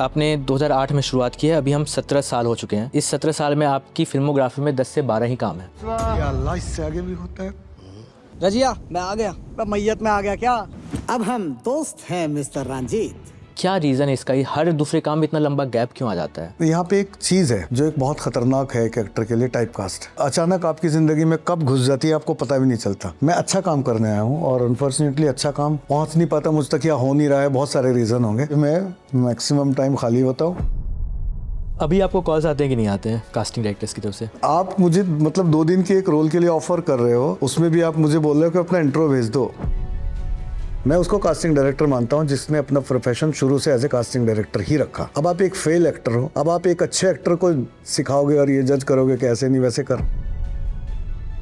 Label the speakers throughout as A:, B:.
A: आपने 2008 में शुरुआत की है, अभी हम 17 साल हो चुके हैं। इस 17 साल में आपकी फिल्मोग्राफी में 10 से 12 ही काम है।
B: या अल्लाह, इससे आगे भी होता है।
C: रजिया, मैं आ गया। मैं मैयत में आ गया क्या?
D: अब हम दोस्त हैं मिस्टर रंजीत।
A: क्या रीज़न है इसका? हर दूसरे काम में इतना लंबा गैप क्यों आ जाता है?
B: यहाँ पे एक चीज़ है जो एक बहुत खतरनाक है एक एक्टर के लिए, टाइप कास्ट। अचानक आपकी ज़िंदगी में कब घुस जाती है आपको पता भी नहीं चलता। मैं अच्छा काम करने आया हूँ और अनफॉर्चुनेटली अच्छा काम पहुँच नहीं पाता मुझ तक या हो नहीं रहा है। बहुत सारे रीज़न होंगे। मैं मैक्सिमम टाइम खाली होता हूँ।
A: अभी आपको कॉल्स आते हैं कि नहीं आते हैं कास्टिंग डायरेक्टर्स की तरफ से?
B: आप मुझे मतलब 2 दिन के एक रोल के लिए ऑफर कर रहे हो, उसमें भी आप मुझे बोल रहे हो कि अपना इंट्रो भेज दो। मैं उसको कास्टिंग डायरेक्टर मानता हूं जिसने अपना प्रोफेशन शुरू से एज ए कास्टिंग डायरेक्टर ही रखा। अब आप एक फेल एक्टर हो, अब आप एक अच्छे एक्टर को सिखाओगे और ये जज करोगे कि ऐसे नहीं वैसे कर।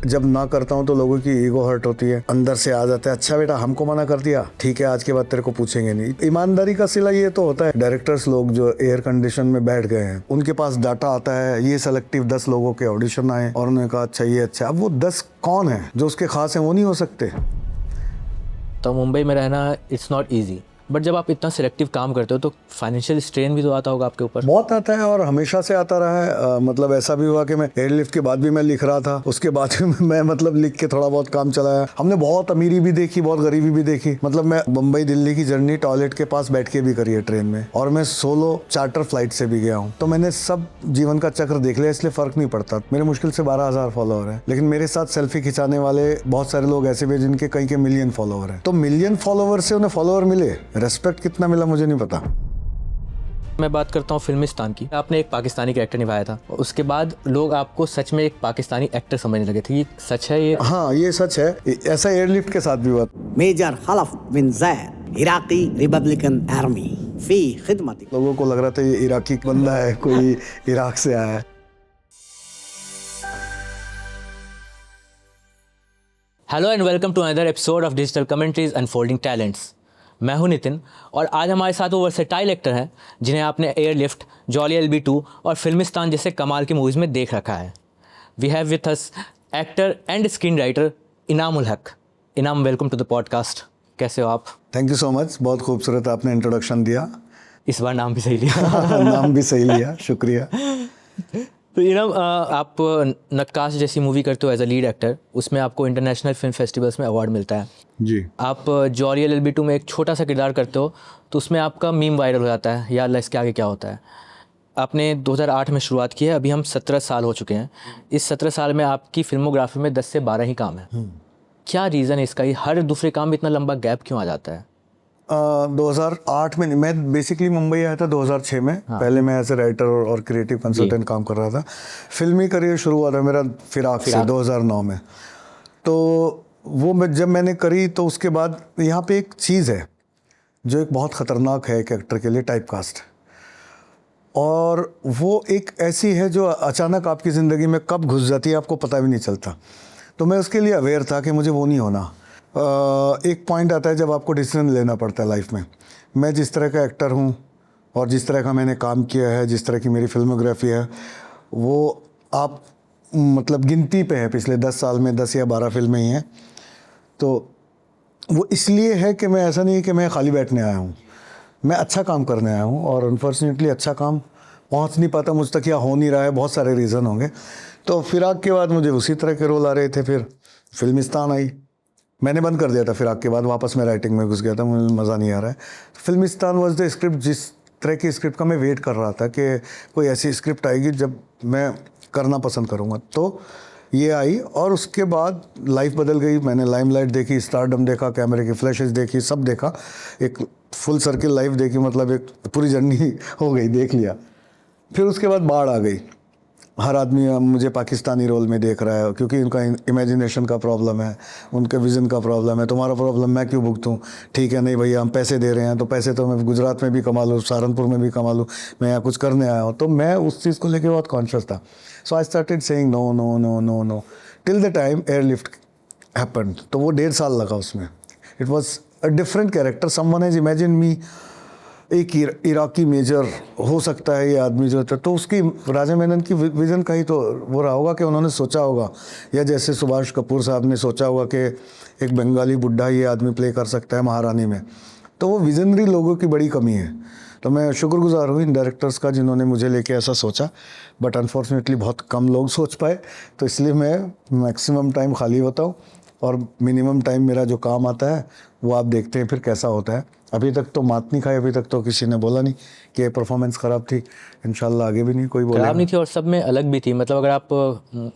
B: जब ना करता हूं तो लोगों की ईगो हर्ट होती है, अंदर से आ जाता है अच्छा बेटा हमको मना कर दिया, ठीक है आज के बाद तेरे को पूछेंगे नहीं। ईमानदारी का सिला ये तो होता है। डायरेक्टर्स लोग जो एयर कंडीशन में बैठ गए हैं उनके पास डाटा आता है, ये सेलेक्टिव 10 लोगों के ऑडिशन आए और उन्होंने कहा अच्छा ये अच्छा। अब वो 10 कौन है जो उसके खास हैं? वो नहीं हो सकते।
A: तो मुंबई में रहना इट्स नॉट ईजी, बट जब आप इतना सिलेक्टिव काम करते हो तो फाइनेंशियल स्ट्रेन भी तो आता होगा आपके ऊपर।
B: बहुत आता है और हमेशा से आता रहा है। मतलब ऐसा भी हुआ कि मैं एयरलिफ्ट के बाद भी मैं लिख रहा था, उसके बाद भी मैं मतलब लिख के थोड़ा बहुत काम चलाया। हमने बहुत अमीरी भी देखी, बहुत गरीबी भी देखी। मतलब मैं मुंबई दिल्ली की जर्नी टॉयलेट के पास बैठ के भी करी है ट्रेन में, और मैं सोलो चार्टर फ्लाइट से भी गया हूँ। तो मैंने सब जीवन का चक्र देख लिया, इसलिए फर्क नहीं पड़ता। मेरे मुश्किल से 12,000 फॉलोअर है, लेकिन मेरे साथ सेल्फी खिंचाने वाले बहुत सारे लोग ऐसे भी जिनके कई के मिलियन फॉलोअर है। तो मिलियन फॉलोअर से उन्हें फॉलोअर मिले, रेस्पेक्ट कितना मिला मुझे नहीं पता।
A: मैं बात करता हूँ फिल्मिस्तान की। आपने एक पाकिस्तानी कैरेक्टर निभाया था, उसके बाद लोग आपको सच में एक पाकिस्तानी एक्टर समझने लगे थे। ये सच है? ये
B: हाँ ये सच है। ऐसा एयरलिफ्ट के साथ भी हुआ।
D: मेजर खलफ बिन जैद, इराकी रिपब्लिकन आर्मी, फी खिदमत।
B: लोगों को लग रहा था ये इराकी बंदा है, कोई इराक से आया है।
A: Hello and welcome to another episode of digital commentaries unfolding talents. मैं हूं नितिन और आज हमारे साथ वो वर्सेटाइल एक्टर हैं जिन्हें आपने एयरलिफ्ट, जॉली LB2 और फिल्मिस्तान जैसे कमाल की मूवीज़ में देख रखा है। We have with us actor and screen writer Inaam ul हक। इनाम, वेलकम टू द पॉडकास्ट। कैसे हो आप?
B: थैंक यू सो मच, बहुत खूबसूरत आपने इंट्रोडक्शन दिया।
A: इस बार नाम भी सही लिया।
B: नाम भी सही लिया, शुक्रिया।
A: तो इनाम, आप नक्काश जैसी मूवी करते हो एज अ लीड एक्टर, उसमें आपको इंटरनेशनल फिल्म फेस्टिवल्स में अवार्ड मिलता है
B: जी।
A: आप जॉली LB2 में एक छोटा सा किरदार करते हो तो उसमें आपका मीम वायरल हो जाता है, या अल्लाह इसके आगे क्या होता है। आपने 2008 में शुरुआत की है, अभी हम 17 साल हो चुके हैं। इस 17 साल में आपकी फिल्मोग्राफी में 10 से 12 ही काम है। क्या रीज़न है इसका? हर दूसरे काम में इतना लंबा गैप क्यों आ जाता है?
B: 2008 में मैं बेसिकली मुंबई आया था 2006 में। पहले मैं एज ए राइटर और क्रिएटिव कंसल्टेंट काम कर रहा था। फिल्मी करियर शुरू हुआ था मेरा फिराक से 2009 में। तो वो जब मैंने करी तो उसके बाद यहाँ पे एक चीज़ है जो एक बहुत ख़तरनाक है एक एक्टर के लिए, टाइप कास्ट। और वो एक ऐसी है जो अचानक आपकी ज़िंदगी में कब घुस जाती है आपको पता भी नहीं चलता। तो मैं उसके लिए अवेयर था कि मुझे वो नहीं होना। एक पॉइंट आता है जब आपको डिसीजन लेना पड़ता है लाइफ में। मैं जिस तरह का एक्टर हूँ और जिस तरह का मैंने काम किया है, जिस तरह की मेरी फिल्मोग्राफी है, वो आप मतलब गिनती पे है। पिछले 10 साल में 10 या 12 फिल्में ही हैं। तो वो इसलिए है कि मैं, ऐसा नहीं है कि मैं खाली बैठने आया हूँ, मैं अच्छा काम करने आया हूँ और अनफॉर्चुनेटली अच्छा काम पहुँच नहीं पाता मुझ तक या हो नहीं रहा है। बहुत सारे रीज़न होंगे। तो फिराक के बाद मुझे उसी तरह के रोल आ रहे थे। फिर फिल्मिस्तान आई, मैंने बंद कर दिया था। फिराक के बाद वापस मैं राइटिंग में घुस गया था, मुझे मज़ा नहीं आ रहा है। फिल्मिस्तान वाज द स्क्रिप्ट, जिस तरह की स्क्रिप्ट का मैं वेट कर रहा था कि कोई ऐसी स्क्रिप्ट आएगी जब मैं करना पसंद करूँगा। तो ये आई और उसके बाद लाइफ बदल गई। मैंने लाइमलाइट देखी, स्टारडम देखा, कैमरे की फ्लैशेस देखी, सब देखा। एक फुल सर्किल लाइफ देखी, मतलब एक पूरी जर्नी हो गई, देख लिया। फिर उसके बाद बाढ़ आ गई। हर आदमी मुझे पाकिस्तानी रोल में देख रहा है क्योंकि उनका इमेजिनेशन का प्रॉब्लम है, उनके विज़न का प्रॉब्लम है। तुम्हारा प्रॉब्लम मैं क्यों भुगतूँ? ठीक है, नहीं भैया हम पैसे दे रहे हैं तो पैसे तो मैं गुजरात में भी कमा लूँ, सहारनपुर में भी कमा लूँ, मैं यहाँ कुछ करने आया हूँ। तो मैं उस चीज़ को लेकर बहुत कॉन्शियस था। So I started saying no no no no no till the time airlift happened. तो वो 1.5 साल लगा उसमें। It was a different character. Someone has imagine me एक इराकी मेजर हो सकता है ये आदमी जो होता है। तो उसकी राजा मेनन की विज़न का ही तो वो रहा होगा कि उन्होंने सोचा होगा, या जैसे सुभाष कपूर साहब ने सोचा होगा कि एक बंगाली बुढ़ा ये आदमी प्ले कर सकता है महारानी में। तो वो विजनरी लोगों की बड़ी कमी है। तो मैं शुक्रगुजार हूँ इन डायरेक्टर्स का जिन्होंने मुझे लेके ऐसा सोचा, बट अनफॉर्चुनेटली बहुत कम लोग सोच पाए, तो इसलिए मैं मैक्सिमम टाइम खाली होता हूँ और मिनिमम टाइम मेरा जो काम आता है वो आप देखते हैं फिर कैसा होता है। अभी तक तो मात नहीं खाई, अभी तक तो किसी ने बोला नहीं कि ये परफॉर्मेंस ख़राब थी, इंशाल्लाह आगे भी नहीं कोई बोलेगा।
A: खराब नहीं थी और सब में अलग भी थी। मतलब अगर आप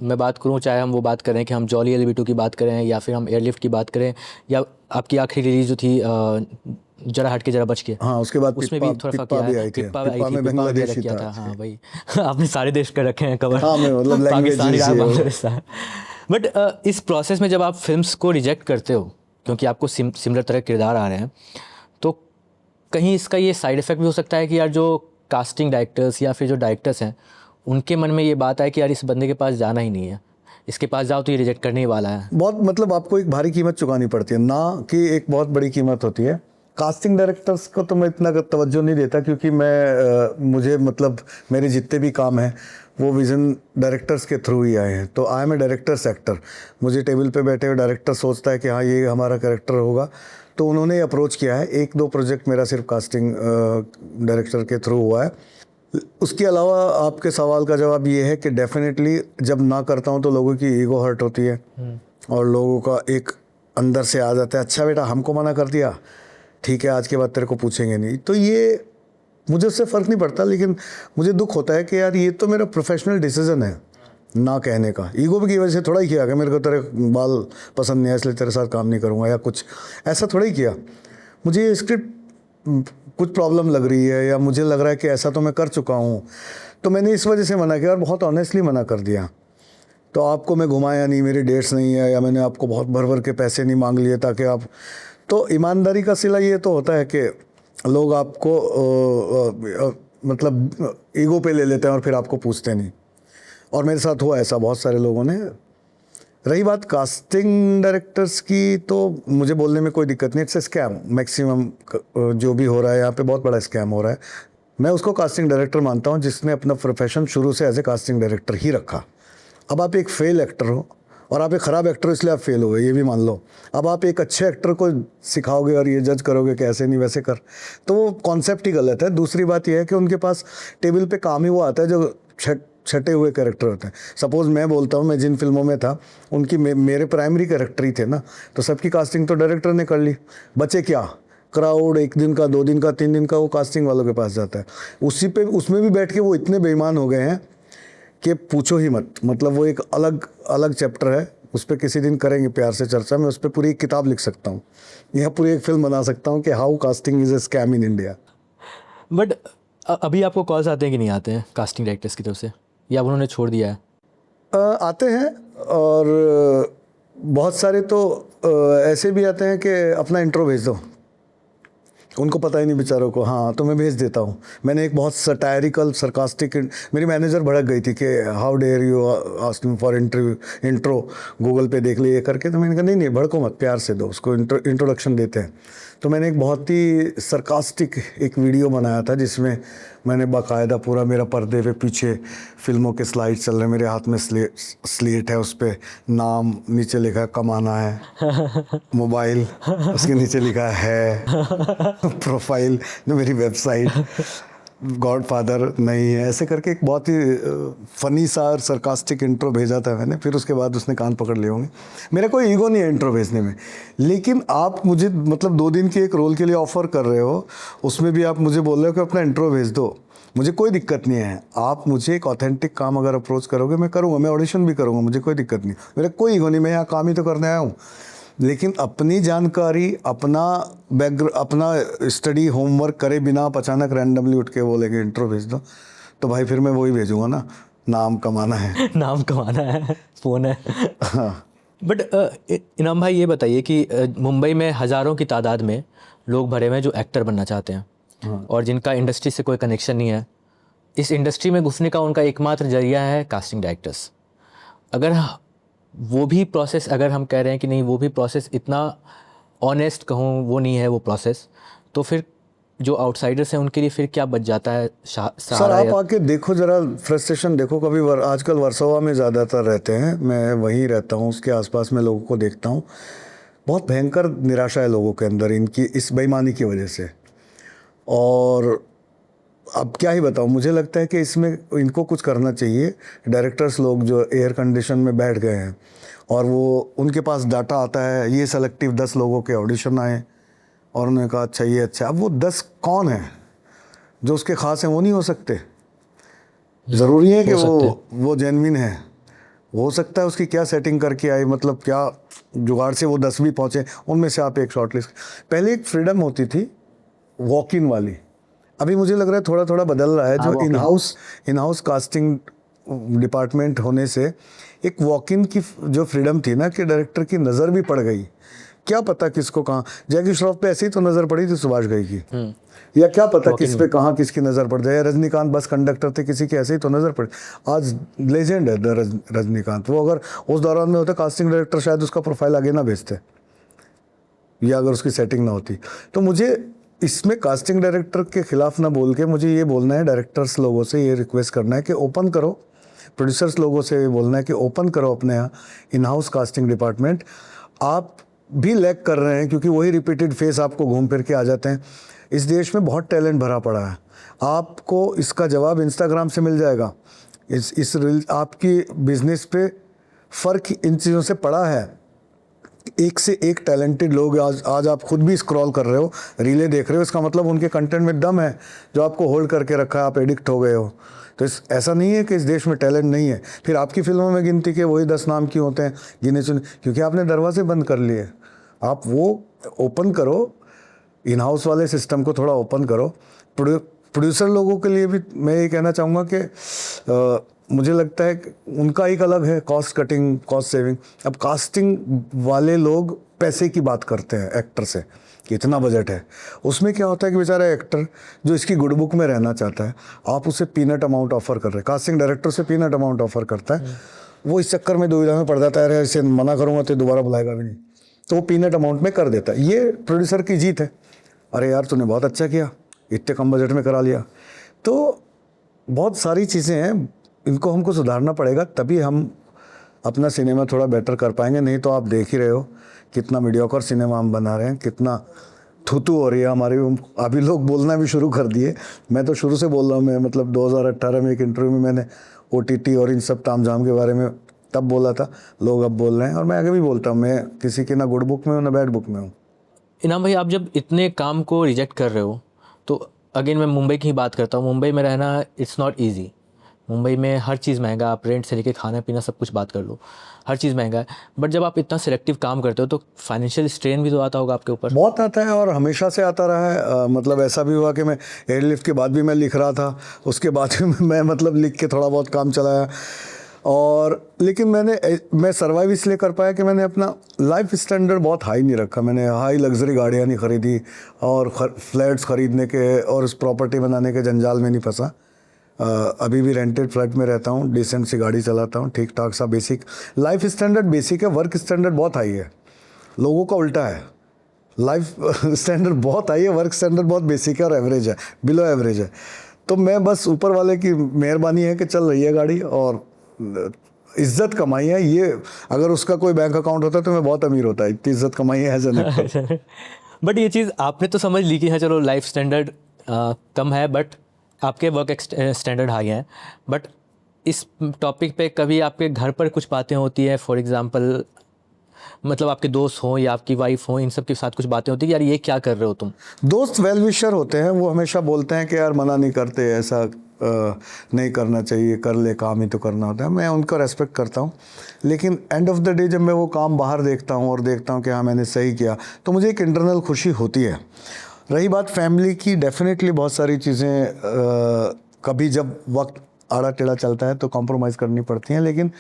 A: मैं बात करूं, चाहे हम वो बात करें कि हम जॉली LB2 की बात करें या फिर हम एयरलिफ्ट की बात करें या आपकी आखिरी रिलीज जो थी जरा हट के जरा बच के,
B: हाँ, उसके बाद
A: उसमें भी थोड़ा फर्क
B: भी
A: किया
B: आई
A: है।
B: थी,
A: पिप्पा आई
B: पिप्पा
A: थी,
B: में
A: पिप्पा
B: बांग्लादेश
A: वगैरह
B: ही
A: किया
B: था।
A: था। हाँ भाई आपने सारे देश कर रखे हैं कवर।
B: हाँ, मैं मतलब लैंग्वेज
A: पाकिस्तान, इराक,
B: जैसी है वो।
A: बांग्लादेश। बट इस प्रोसेस में जब आप फिल्म्स को रिजेक्ट करते हो क्योंकि आपको सिमिलर तरह के किरदार आ रहे हैं, तो कहीं इसका ये साइड इफ़ेक्ट भी हो सकता है कि यार जो कास्टिंग डायरेक्टर्स या फिर जो डायरेक्टर्स हैं उनके मन में ये बात है कि यार इस बंदे के पास जाना ही नहीं है, इसके पास जाओ तो ये रिजेक्ट करने ही वाला है।
B: बहुत मतलब आपको एक भारी कीमत चुकानी पड़ती है ना, कि एक बहुत बड़ी कीमत होती है। कास्टिंग डायरेक्टर्स को तो मैं इतना तवज्जो नहीं देता, क्योंकि मुझे मतलब मेरे जितने भी काम हैं वो विज़न डायरेक्टर्स के थ्रू ही आए हैं। तो I am a directors actor, मुझे टेबल पे बैठे हुए डायरेक्टर सोचता है कि हाँ ये हमारा कैरेक्टर होगा, तो उन्होंने अप्रोच किया है। 1-2 प्रोजेक्ट मेरा सिर्फ कास्टिंग डायरेक्टर के थ्रू हुआ है। उसके अलावा आपके सवाल का जवाब ये है कि डेफिनेटली जब ना करता हूँ तो लोगों की ईगो हर्ट होती है और लोगों का एक अंदर से आ जाता है, अच्छा बेटा हमको मना कर दिया, ठीक है आज के बाद तेरे को पूछेंगे नहीं। तो ये मुझे उससे फ़र्क नहीं पड़ता, लेकिन मुझे दुख होता है कि यार ये तो मेरा प्रोफेशनल डिसीजन है ना कहने का। ईगो की वजह से थोड़ा ही किया कि मेरे को तेरे बाल पसंद नहीं है इसलिए तेरे साथ काम नहीं करूँगा या कुछ ऐसा थोड़ा ही किया। मुझे ये स्क्रिप्ट कुछ प्रॉब्लम लग रही है या मुझे लग रहा है कि ऐसा तो मैं कर चुका हूँ, तो मैंने इस वजह से मना किया और बहुत ऑनेस्टली मना कर दिया। तो आपको मैं घुमाया नहीं, मेरी डेट्स नहीं है या मैंने आपको बहुत भर भर के पैसे नहीं मांग लिए ताकि आप, तो ईमानदारी का सिला ये तो होता है कि लोग आपको मतलब ईगो पे ले लेते हैं और फिर आपको पूछते नहीं, और मेरे साथ हुआ ऐसा बहुत सारे लोगों ने। रही बात कास्टिंग डायरेक्टर्स की, तो मुझे बोलने में कोई दिक्कत नहीं, इट्स ए स्कैम। मैक्सिमम जो भी हो रहा है यहाँ पे बहुत बड़ा स्कैम हो रहा है। मैं उसको कास्टिंग डायरेक्टर मानता हूँ जिसने अपना प्रोफेशन शुरू से एज ए कास्टिंग डायरेक्टर ही रखा। अब आप एक फेल एक्टर हो और आप एक ख़राब एक्टर हो इसलिए आप फेल हो गए, ये भी मान लो। अब आप एक अच्छे एक्टर को सिखाओगे और ये जज करोगे कि ऐसे नहीं वैसे कर, तो वो कॉन्सेप्ट ही गलत है। दूसरी बात यह है कि उनके पास टेबल पे काम ही वो आता है जो छटे हुए कैरेक्टर होते हैं। सपोज़ मैं बोलता हूँ, मैं जिन फिल्मों में था उनकी मेरे प्राइमरी कैरेक्टर ही थे ना, तो सबकी कास्टिंग तो डायरेक्टर ने कर ली। बचे क्या, क्राउड 1 दिन का, 2 दिन का, 3 दिन का वो कास्टिंग वालों के पास जाता है। उसमें भी बैठ के वो इतने बेईमान हो गए हैं कि पूछो ही मत। मतलब वो एक अलग चैप्टर है, उस पर किसी दिन करेंगे प्यार से चर्चा। मैं उस पर पूरी एक किताब लिख सकता हूँ या पूरी एक फिल्म बना सकता हूँ कि how casting is a scam in India.
A: But अभी आपको कॉल्स आते हैं कि नहीं आते हैं कास्टिंग डायरेक्टर्स की तरफ से, या उन्होंने छोड़ दिया है?
B: आते हैं, और बहुत सारे तो ऐसे भी आते हैं कि अपना इंट्रो भेज दो, उनको पता ही नहीं बेचारों को। हाँ तो मैं भेज देता हूँ। मैंने एक बहुत सटायरिकल सरकास्टिक, मेरी मैनेजर भड़क गई थी कि how dare you asking for intro, Google पे देख लिए करके। तो मैंने कहा नहीं भड़को मत, प्यार से दो उसको, इंट्रोडक्शन देते हैं। तो मैंने एक बहुत ही सरकास्टिक एक वीडियो बनाया था जिसमें मैंने बाकायदा पूरा, मेरा पर्दे पे पीछे फिल्मों के स्लाइड चल रहे, मेरे हाथ में स्लेट है, उस पर नाम नीचे लिखा है कमाना है, मोबाइल उसके नीचे लिखा है, प्रोफाइल जो मेरी वेबसाइट, गॉडफादर नहीं है, ऐसे करके एक बहुत ही फ़नी सा और सरकास्टिक इंट्रो भेजा था मैंने। फिर उसके बाद उसने कान पकड़ लिए होंगे। मेरा कोई ईगो नहीं है इंट्रो भेजने में, लेकिन आप मुझे मतलब 2 दिन के एक रोल के लिए ऑफ़र कर रहे हो, उसमें भी आप मुझे बोल रहे हो कि अपना इंट्रो भेज दो। मुझे कोई दिक्कत नहीं है, आप मुझे एक ऑथेंटिक काम अगर अप्रोच करोगे मैं करूँगा, मैं ऑडिशन भी करूँगा, मुझे कोई दिक्कत नहीं। मेरा कोई ईगो नहीं, मैं यहाँ काम ही तो करने आया हूँ। लेकिन अपनी जानकारी, अपना स्टडी होमवर्क करे बिना आप अचानक रैंडमली उठ के बोलेंगे इंट्रो भेज दो, तो भाई फिर मैं वही भेजूँगा ना, नाम कमाना है।
A: नाम कमाना है, फ़ोन है।
B: हाँ।
A: बट इनाम भाई ये बताइए कि मुंबई में हज़ारों की तादाद में लोग भरे हुए हैं जो एक्टर बनना चाहते हैं, और जिनका इंडस्ट्री से कोई कनेक्शन नहीं है। इस इंडस्ट्री में घुसने का उनका एकमात्र जरिया है कास्टिंग डायरेक्टर्स। अगर वो भी प्रोसेस, अगर हम कह रहे हैं कि नहीं वो भी प्रोसेस इतना ऑनेस्ट कहूँ वो नहीं है वो प्रोसेस, तो फिर जो आउटसाइडर्स हैं उनके लिए फिर क्या बच जाता है
B: सर आप आके देखो ज़रा, फ्रस्ट्रेशन देखो। कभी आजकल वर्सोवा में ज़्यादातर रहते हैं, मैं वहीं रहता हूँ, उसके आसपास में लोगों को देखता हूँ। बहुत भयंकर निराशा है लोगों के अंदर इनकी इस बेईमानी की वजह से। और अब क्या ही बताऊँ, मुझे लगता है कि इसमें इनको कुछ करना चाहिए। डायरेक्टर्स लोग जो एयर कंडीशन में बैठ गए हैं और वो उनके पास डाटा आता है, ये सेलेक्टिव 10 लोगों के ऑडिशन आए और उन्होंने कहा अच्छा ये अच्छा। अब वो 10 कौन है जो उसके ख़ास हैं? वो नहीं हो सकते। ज़रूरी है कि वो जेन्युइन है। हो सकता है उसकी क्या सेटिंग करके आई, मतलब क्या जुगाड़ से वो 10 भी पहुँचे, उनमें से आप एक शॉर्ट लिस्ट। पहले एक फ्रीडम होती थी वॉक इन वाली, अभी मुझे लग रहा है थोड़ा थोड़ा बदल रहा है। जो इन हाउस कास्टिंग डिपार्टमेंट होने से एक वॉक इन की जो फ्रीडम थी ना, कि डायरेक्टर की नज़र भी पड़ गई। क्या पता किसको कहाँ, जैकी श्रॉफ पे ऐसे ही तो नज़र पड़ी थी सुभाष घई की, या क्या पता किस पे कहाँ किसकी नज़र पड़ जाए। रजनीकांत बस कंडक्टर थे, किसी की ऐसे ही तो नज़र पड़ी। आज लेजेंड है रजनीकांत। वो अगर उस दौरान में होता कास्टिंग डायरेक्टर शायद उसका प्रोफाइल आगे ना भेजते, या अगर उसकी सेटिंग ना होती। तो मुझे इसमें कास्टिंग डायरेक्टर के खिलाफ ना बोल के मुझे ये बोलना है, डायरेक्टर्स लोगों से ये रिक्वेस्ट करना है कि ओपन करो। प्रोड्यूसर्स लोगों से ये बोलना है कि ओपन करो अपने यहाँ इन हाउस कास्टिंग डिपार्टमेंट। आप भी लैग कर रहे हैं क्योंकि वही रिपीटेड फेस आपको घूम फिर के आ जाते हैं। इस देश में बहुत टैलेंट भरा पड़ा है, आपको इसका जवाब इंस्टाग्राम से मिल जाएगा। आपकी बिजनेस पे फ़र्क इन चीज़ों से पड़ा है। एक से एक टैलेंटेड लोग आज आप खुद भी स्क्रॉल कर रहे हो, रीलें देख रहे हो, इसका मतलब उनके कंटेंट में दम है जो आपको होल्ड करके रखा है, आप एडिक्ट हो गए हो। तो ऐसा नहीं है कि इस देश में टैलेंट नहीं है। फिर आपकी फिल्मों में गिनती के वही 10 नाम क्यों होते हैं गिने चुने? क्योंकि आपने दरवाजे बंद कर लिए। आप वो ओपन करो, इन हाउस वाले सिस्टम को थोड़ा ओपन करो। प्रोड्यूसर लोगों के लिए भी मैं ये कहना चाहूँगा कि मुझे लगता है कि उनका एक अलग है कॉस्ट कटिंग, कॉस्ट सेविंग। अब कास्टिंग वाले लोग पैसे की बात करते हैं एक्टर से कि इतना बजट है। उसमें क्या होता है कि बेचारा एक्टर जो इसकी गुड बुक में रहना चाहता है, आप उसे पीनट अमाउंट ऑफर कर रहे हैं। कास्टिंग डायरेक्टर से पीनट अमाउंट ऑफर करता है, वो इस चक्कर में दुविधा में पड़ जाता है, अरे इसे मना करूँगा तो दोबारा बुलाएगा भी नहीं, तो वो पीनट अमाउंट में कर देता है। ये प्रोड्यूसर की जीत है, अरे यार तूने बहुत अच्छा किया, इतने कम बजट में करा लिया। तो बहुत सारी चीज़ें हैं, इनको हमको सुधारना पड़ेगा, तभी हम अपना सिनेमा थोड़ा बेटर कर पाएंगे। नहीं तो आप देख ही रहे हो कितना मीडियोकर सिनेमा हम बना रहे हैं, कितना थूथू हो रही है हमारी। अभी लोग बोलना भी शुरू कर दिए। मैं तो शुरू से बोल रहा हूँ, मैं मतलब 2018 में एक इंटरव्यू में मैंने OTT और इन सब तामझाम के बारे में तब बोला था, लोग अब बोल रहे हैं, और मैं आगे भी बोलता हूँ। मैं किसी की ना गुड बुक में हूँ ना बैड बुक में हूँ।
A: इनाम भाई, आप जब इतने काम को रिजेक्ट कर रहे हो, तो अगेन मैं मुंबई की ही बात करता हूँ। मुंबई में रहना इट्स नॉट ईजी। मुंबई में हर चीज़ महंगा, आप रेंट से लेके खाना पीना सब कुछ बात कर लो, हर चीज़ महंगा है। बट जब आप इतना सिलेक्टिव काम करते हो तो फाइनेंशियल स्ट्रेन भी तो आता होगा आपके ऊपर।
B: बहुत आता है, और हमेशा से आता रहा है। मतलब ऐसा भी हुआ कि मैं एयरलिफ्ट के बाद भी मैं लिख रहा था, उसके बाद भी मैं मतलब लिख के थोड़ा बहुत काम चलाया। और लेकिन मैं सर्वाइव इसलिए कर पाया कि मैंने अपना लाइफ स्टैंडर्ड बहुत हाई नहीं रखा। मैंने हाई लग्जरी गाड़ियाँ नहीं खरीदी, और फ्लैट्स खरीदने के और उस प्रॉपर्टी बनाने के जंजाल में नहीं फंसा। अभी भी रेंटेड फ्लैट में रहता हूँ, डिसेंट सी गाड़ी चलाता हूँ, ठीक ठाक सा बेसिक लाइफ स्टैंडर्ड बेसिक है। वर्क स्टैंडर्ड बहुत हाई है, लोगों का उल्टा है। लाइफ स्टैंडर्ड बहुत हाई है, वर्क स्टैंडर्ड बहुत बेसिक है और एवरेज है, बिलो एवरेज है। तो मैं बस ऊपर वाले की मेहरबानी है कि चल रही है गाड़ी और इज्जत कमाई है। ये अगर उसका कोई बैंक अकाउंट होता तो मैं बहुत अमीर होता, इतनी इज्जत कमाई है एज एन एक्टर।
A: बट ये चीज़ आपने तो समझ ली कि हाँ चलो लाइफ स्टैंडर्ड कम है, बट आपके वर्क स्टैंडर्ड हाई हैं। बट इस टॉपिक पे कभी आपके घर पर कुछ बातें होती है, फॉर एग्जांपल मतलब आपके दोस्त हों या आपकी वाइफ हों, इन सब के साथ कुछ बातें होती है यार ये क्या कर रहे हो तुम?
B: दोस्त वेल विशर होते हैं, वो हमेशा बोलते हैं कि यार मना नहीं करते, ऐसा नहीं करना चाहिए, कर ले, काम ही तो करना होता है। मैं उनका रेस्पेक्ट करता हूँ, लेकिन एंड ऑफ द डे जब मैं वो काम बाहर देखता हूँ और देखता हूँ कि हाँ मैंने सही किया, तो मुझे एक इंटरनल खुशी होती है। रही बात फैमिली की, डेफिनेटली बहुत सारी चीज़ें कभी जब वक्त आड़ा टेढ़ा चलता है तो कॉम्प्रोमाइज़ करनी पड़ती हैं, लेकिन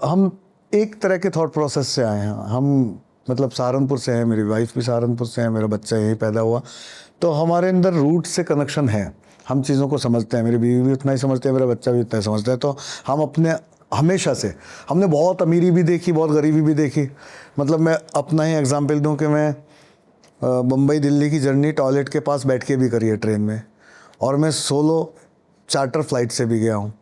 B: हम एक तरह के थॉट प्रोसेस से आए हैं। हम मतलब सहारनपुर से हैं, मेरी वाइफ भी सहारनपुर से है, मेरा बच्चा यहीं पैदा हुआ, तो हमारे अंदर रूट से कनेक्शन है। हम चीज़ों को समझते हैं, मेरी बीवी भी उतना ही समझती है, मेरा बच्चा भी उतना ही समझता है। तो हम अपने हमेशा से हमने बहुत अमीरी भी देखी, बहुत गरीबी भी देखी। मतलब मैं अपना ही एग्जाम्पल दूँ कि मैं मुंबई दिल्ली की जर्नी टॉयलेट के पास बैठ के भी करी है ट्रेन में, और मैं सोलो चार्टर फ्लाइट से भी गया हूँ।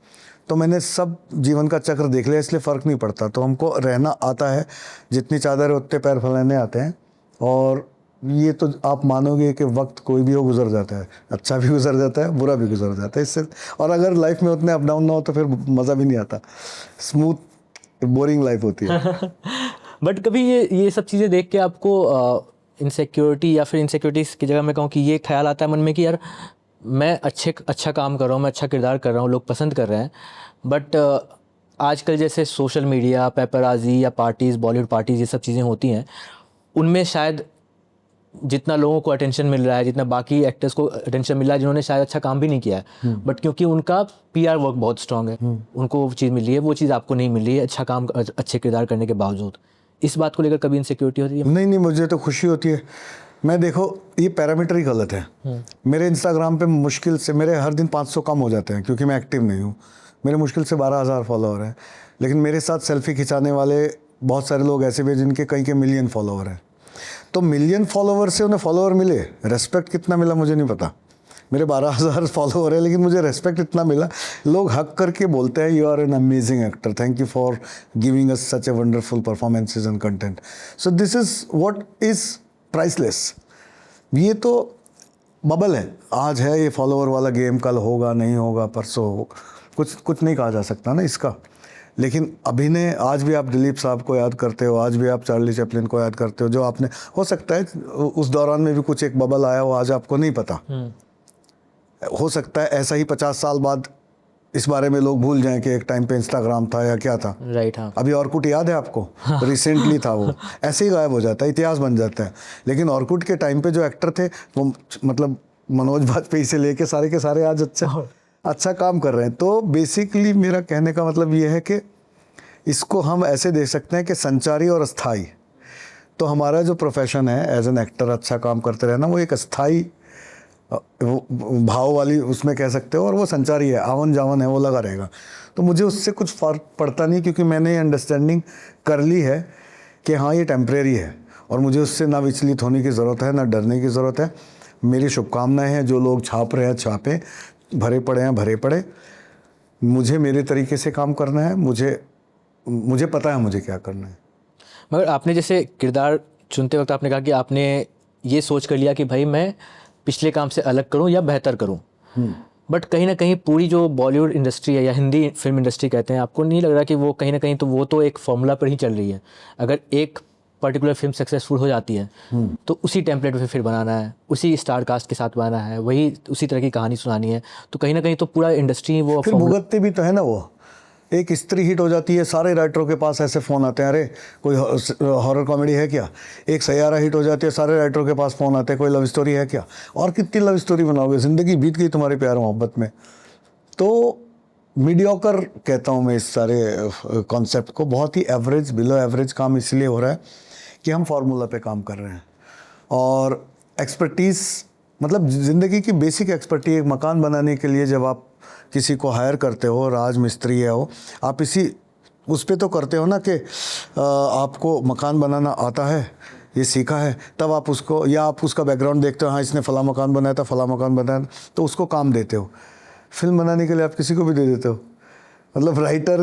B: तो मैंने सब जीवन का चक्र देख लिया, इसलिए फ़र्क नहीं पड़ता। तो हमको रहना आता है, जितनी चादर है उतने पैर फैलाने आते हैं। और ये तो आप मानोगे कि वक्त कोई भी हो गुजर जाता है, अच्छा भी गुजर जाता है, बुरा भी गुजर जाता है इससे। और अगर लाइफ में उतने अप डाउन ना हो तो फिर मज़ा भी नहीं आता, स्मूथ बोरिंग लाइफ होती है।
A: बट कभी ये सब चीज़ें देख के आपको इनसिक्योरिटी या फिर इनसिक्योरिटीज़ की जगह मैं कहूँ कि ये ख्याल आता है मन में कि यार मैं अच्छा काम कर रहा हूँ, मैं अच्छा किरदार कर रहा हूँ, लोग पसंद कर रहे हैं, बट आजकल जैसे सोशल मीडिया, पेपराजी या पार्टीज़, बॉलीवुड पार्टीज़, ये सब चीज़ें होती हैं, उनमें शायद जितना लोगों को अटेंशन मिल रहा है, जितना बाकी एक्टर्स को अटेंशन मिल रहा है जिन्होंने शायद अच्छा काम भी नहीं किया है, बट क्योंकि उनका पीआर वर्क बहुत स्ट्रांग है, उनको वो चीज़ मिली है, वो चीज़ आपको नहीं मिली है अच्छा काम, अच्छे किरदार करने के बावजूद। इस बात को लेकर कभी इनसिक्योरिटी होती है?
B: नहीं, मुझे तो खुशी होती है। मैं देखो, ये पैरामीटर ही गलत है। मेरे इंस्टाग्राम पे मुश्किल से मेरे हर दिन 500 कम हो जाते हैं क्योंकि मैं एक्टिव नहीं हूँ। मेरे मुश्किल से 12,000 फॉलोअर हैं, लेकिन मेरे साथ सेल्फी खिंचाने वाले बहुत सारे लोग ऐसे भी हैं जिनके कई के मिलियन फॉलोअर हैं। तो मिलियन फॉलोअर से उन्हें फॉलोअर मिले, रेस्पेक्ट कितना मिला मुझे नहीं पता। मेरे 12,000 फॉलोअर है लेकिन मुझे रेस्पेक्ट इतना मिला, लोग हक करके बोलते हैं you are an amazing actor, thank you for giving us such a wonderful performances and content. So this is what is priceless. ये तो बबल है, आज है ये फॉलोअर वाला गेम, कल होगा नहीं होगा, परसों हो, कुछ नहीं कहा जा सकता ना इसका। लेकिन अभिनय, आज भी आप दिलीप साहब को याद करते हो, आज भी आप चार्ली चैपलिन को याद करते हो, जो आपने, हो सकता है उस दौरान में भी कुछ एक बबल आया हो, आज आपको नहीं पता। हो सकता है ऐसा ही 50 साल बाद इस बारे में लोग भूल जाएं कि एक टाइम पे इंस्टाग्राम था या क्या था।
A: राइट, हाँ।
B: अभी ऑर्कुट याद है आपको? रिसेंटली था वो, ऐसे ही गायब हो जाता है, इतिहास बन जाता है। लेकिन ऑर्कुट के टाइम पे जो एक्टर थे वो, मतलब मनोज वाजपेयी से लेके सारे के सारे आज अच्छा काम कर रहे हैं। तो बेसिकली मेरा कहने का मतलब ये है कि इसको हम ऐसे देख सकते हैं कि संचारी और अस्थाई। तो हमारा जो प्रोफेशन है एज एन एक्टर, अच्छा काम करते रहना, वो एक अस्थाई भाव वाली उसमें कह सकते हो, और वो संचारी है, आवन जावन है, वो लगा रहेगा। तो मुझे उससे कुछ फ़र्क पड़ता नहीं क्योंकि मैंने ये अंडरस्टैंडिंग कर ली है कि हाँ ये टेम्परेरी है और मुझे उससे ना विचलित होने की ज़रूरत है, ना डरने की ज़रूरत है। मेरी शुभकामनाएं हैं, जो लोग छाप रहे हैं छापें, भरे पड़े हैं भरे पड़े। मुझे मेरे तरीके से काम करना है, मुझे पता है मुझे क्या करना है।
A: मगर आपने जैसे किरदार चुनते वक्त आपने कहा कि आपने ये सोच कर लिया कि भाई मैं पिछले काम से अलग करूं या बेहतर करूं, बट कहीं ना कहीं पूरी जो बॉलीवुड इंडस्ट्री है या हिंदी फिल्म इंडस्ट्री कहते हैं, आपको नहीं लग रहा कि वो कहीं ना कहीं तो वो तो एक फॉर्मूला पर ही चल रही है? अगर एक पर्टिकुलर फिल्म सक्सेसफुल हो जाती है तो उसी टेम्पलेट पे फिर बनाना है, उसी स्टार कास्ट के साथ बनाना है, वही उसी तरह की कहानी सुनानी है, तो कहीं ना कहीं तो पूरा इंडस्ट्री वो
B: फिर भुगतते भी तो है ना। वो एक स्त्री हिट हो जाती है, सारे राइटरों के पास ऐसे फ़ोन आते हैं, अरे कोई हॉरर कॉमेडी है क्या? एक सैयारा हिट हो जाती है, सारे राइटरों के पास फ़ोन आते हैं, कोई लव स्टोरी है क्या? और कितनी लव स्टोरी बनाओगे, ज़िंदगी बीत गई तुम्हारे प्यार मोहब्बत में। तो मीडियोकर कहता हूँ मैं इस सारे कॉन्सेप्ट को। बहुत ही एवरेज, बिलो एवरेज काम इसलिए हो रहा है कि हम फार्मूला पे काम कर रहे हैं। और एक्सपर्टीज़, मतलब ज़िंदगी की बेसिक एक्सपर्टीज, एक मकान बनाने के लिए जब आप किसी को हायर करते हो, राज मिस्त्री है हो, आप इसी उस पे तो करते हो ना कि आपको मकान बनाना आता है, ये सीखा है, तब आप उसको, या आप उसका बैकग्राउंड देखते हो, हाँ इसने फला मकान बनाया था, फला मकान बनाया, तो उसको काम देते हो। फिल्म बनाने के लिए आप किसी को भी दे देते हो। मतलब राइटर,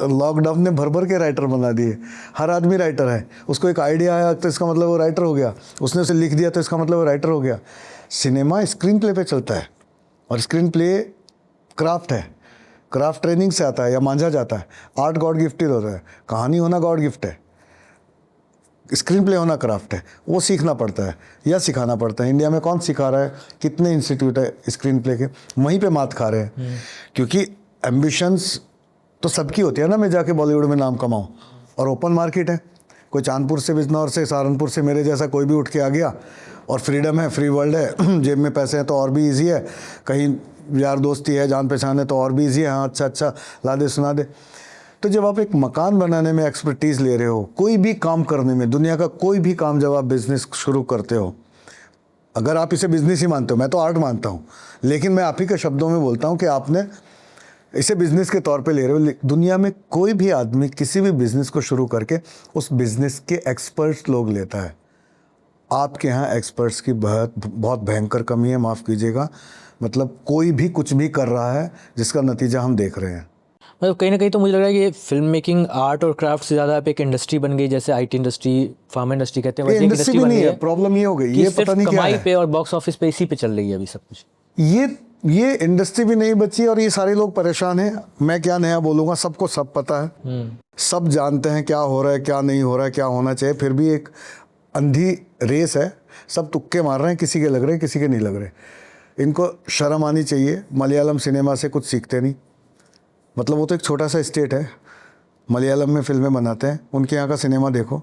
B: लॉकडाउन ने भर भर के राइटर बना दिए। हर आदमी राइटर है, उसको एक आइडिया आया तो इसका मतलब वो राइटर हो गया, उसने उसे लिख दिया तो इसका मतलब वो राइटर हो गया। सिनेमा स्क्रीन प्ले पे चलता है और स्क्रीन प्ले क्राफ्ट है, क्राफ्ट ट्रेनिंग से आता है या मांझा जाता है। आर्ट गॉड गिफ्टेड होता है, कहानी होना गॉड गिफ्ट है, स्क्रीन प्ले होना क्राफ्ट है, वो सीखना पड़ता है या सिखाना पड़ता है। इंडिया में कौन सिखा रहा है? कितने इंस्टीट्यूट है स्क्रीन प्ले के, वहीं पे मात खा रहे हैं। क्योंकि एम्बिशंस तो सबकी होती है ना, मैं जाके बॉलीवुड में नाम कमाऊं, और ओपन मार्केट है। कोई चांदपुर से, बिजनौर से, सहारनपुर से मेरे जैसा कोई भी उठ के आ गया, और फ्रीडम है, फ्री वर्ल्ड है, जेब में पैसे हैं तो और भी ईजी है, कहीं यार दोस्ती है, जान पहचान है तो और भी ईजी है, हाँ अच्छा ला दे सुना दे। तो जब आप एक मकान बनाने में एक्सपर्टीज़ ले रहे हो, कोई भी काम करने में, दुनिया का कोई भी काम जब आप बिज़नेस शुरू करते हो, अगर आप इसे बिज़नेस ही मानते हो, मैं तो आर्ट मानता हूँ, लेकिन मैं आप ही के शब्दों में बोलता हूँ कि आपने इसे बिज़नेस के तौर पे ले रहे हो। दुनिया में कोई भी आदमी किसी भी बिज़नेस को शुरू करके उस बिज़नेस के एक्सपर्ट्स लोग लेता है। आपके यहाँ एक्सपर्ट्स की बहुत भयंकर कमी है, माफ़ कीजिएगा। मतलब कोई भी कुछ भी कर रहा है जिसका नतीजा हम देख रहे हैं।
A: मतलब कहीं ना कहीं तो मुझे लग रहा है कि फिल्म मेकिंग आर्ट और क्राफ्ट से ज़्यादा आप एक इंडस्ट्री बन गई, जैसे आईटी इंडस्ट्री, फार्मा इंडस्ट्री कहते हैं, वैसे एक
B: इंडस्ट्री
A: इंडस्ट्री
B: भी
A: बन
B: नहीं
A: गई
B: है,
A: है
B: प्रॉब्लम ये हो गई,
A: कि
B: ये
A: सिर्फ
B: पता नहीं क्या
A: कमाई
B: है।
A: पे और बॉक्स ऑफिस पे इसी पे चल रही है अभी सब कुछ।
B: ये इंडस्ट्री भी नहीं बची और ये सारे लोग परेशान हैं। मैं क्या नया बोलूँगा, सबको सब पता है, सब जानते हैं क्या हो रहा है, क्या नहीं हो रहा है, क्या होना चाहिए, फिर भी एक अंधी रेस है, सब तुक्के मार रहे हैं, किसी के लग रहे हैं, किसी के नहीं लग रहे। इनको शर्म आनी चाहिए, मलयालम सिनेमा से कुछ सीखते नहीं। मतलब वो तो एक छोटा सा स्टेट है, मलयालम में फिल्में बनाते हैं, उनके यहाँ का सिनेमा देखो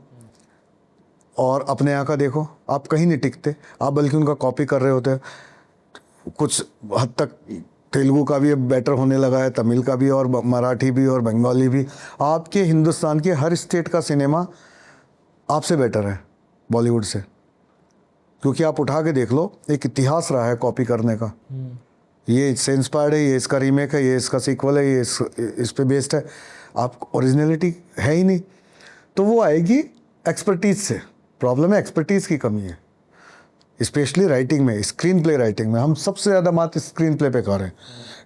B: और अपने यहाँ का देखो, आप कहीं नहीं टिकते, आप बल्कि उनका कॉपी कर रहे होते हैं। कुछ हद तक तेलुगु का भी अब बेटर होने लगा है, तमिल का भी और मराठी भी और बंगाली भी। आपके हिंदुस्तान के हर स्टेट का सिनेमा आपसे बेटर है बॉलीवुड से, क्योंकि आप उठा के देख लो, एक इतिहास रहा है कॉपी करने का। ये इससे इंस्पायर्ड है, ये इसका रीमेक है, ये इसका सीक्वल है, ये इस पे बेस्ड है। आप ओरिजिनलिटी है ही नहीं, तो वो आएगी एक्सपर्टीज से। प्रॉब्लम है एक्सपर्टीज़ की कमी है, स्पेशली राइटिंग में, स्क्रीन प्ले राइटिंग में। हम सबसे ज़्यादा मात स्क्रीन प्ले पे कर रहे हैं।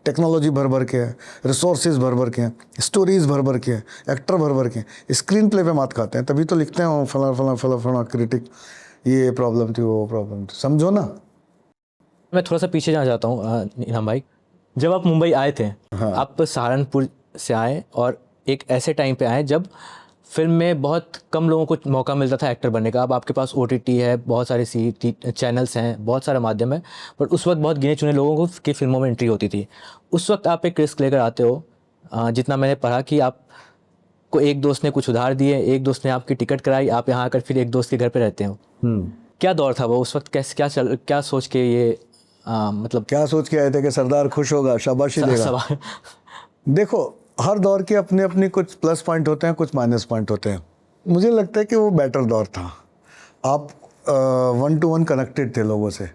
B: टेक्नोलॉजी भर भर के है, रिसोर्सेज भर भर के हैं, स्टोरीज भर भर के हैं, एक्टर भर भर के हैं, स्क्रीन प्ले पे मात खाते हैं। तभी तो लिखते हैं फला फला फला फला क्रिटिक, ये प्रॉब्लम थी, वो प्रॉब्लम थी, समझो ना।
A: मैं थोड़ा सा पीछे जाना चाहता हूँ इनाम भाई, जब आप मुंबई आए थे, आप सहारनपुर से आए और एक ऐसे टाइम पे आए जब फिल्म में बहुत कम लोगों को मौका मिलता था एक्टर बनने का। अब आपके पास OTT है, बहुत सारे चैनल्स हैं, बहुत सारा माध्यम है, पर उस वक्त बहुत गिने चुने लोगों को की फिल्मों में एंट्री होती थी। उस वक्त आप एक रिस्क लेकर आते हो, जितना मैंने पढ़ा कि आपको एक दोस्त ने कुछ उधार दिए, एक दोस्त ने आपकी टिकट कराई, आप यहाँ आकर फिर एक दोस्त के घर पे रहते हो। क्या दौर था वो? उस वक्त कैसे क्या सोच के ये मतलब
B: क्या सोच के आए थे कि सरदार खुश होगा, शाबाशी देगा?
A: सवाल
B: देखो, हर दौर के अपने अपने कुछ प्लस पॉइंट होते हैं, कुछ माइनस पॉइंट होते हैं। मुझे लगता है कि वो बेटर दौर था। आप 1 to 1 कनेक्टेड थे लोगों से,